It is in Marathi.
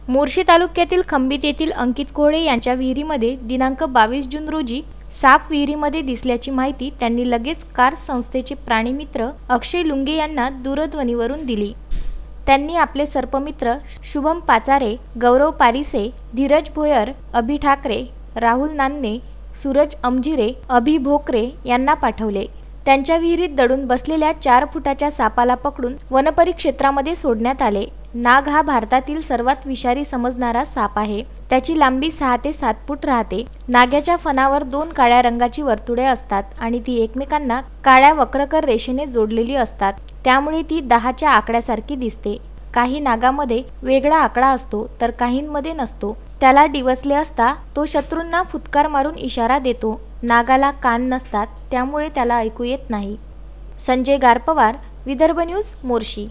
मोर्शी तालुक्यातील खंबीत येथील अंकित कोहळे यांच्या विहिरीमध्ये दिनांक 22 जून रोजी साप विहिरीमध्ये दिसल्याची माहिती त्यांनी लगेच कार्स संस्थेचे प्राणीमित्र अक्षय लुंगे यांना दूरध्वनीवरून दिली। त्यांनी आपले सर्पमित्र शुभम पाचारे, गौरव पारिसे, धीरज भोयर, अभि ठाकरे, राहुल नान्ने, सूरज अमजिरे, अभि भोकरे यांना पाठवले। त्यांच्या विहिरीत दडून बसलेल्या 4 फुटाच्या सापाला पकडून वनपरिक्षेत्रामध्ये सोडण्यात आले। नाग हा भारतातील सर्वात विषारी समजणारा साप आहे। त्याची लांबी 6 ते 7 फूट राहते। नाग्याच्या फणावर 2 काळ्या रंगाची वर्तुळे असतात आणि ती एकमेकांना काळ्या वक्रकर रेषेने जोडलेली असतात, त्यामुळे ती 10च्या आकड्यासारखी दिसते। काही नागामध्ये वेगळा आकडा असतो तर काहींमध्ये नसतो। त्याला डिवचले असता तो शत्रूंना फुटकार मारून इशारा देतो। नागाला कान नसतात, त्यामुळे त्याला ऐकू येत नाही। संजय गारपवार, विदर्भ न्यूज, मोर्शी।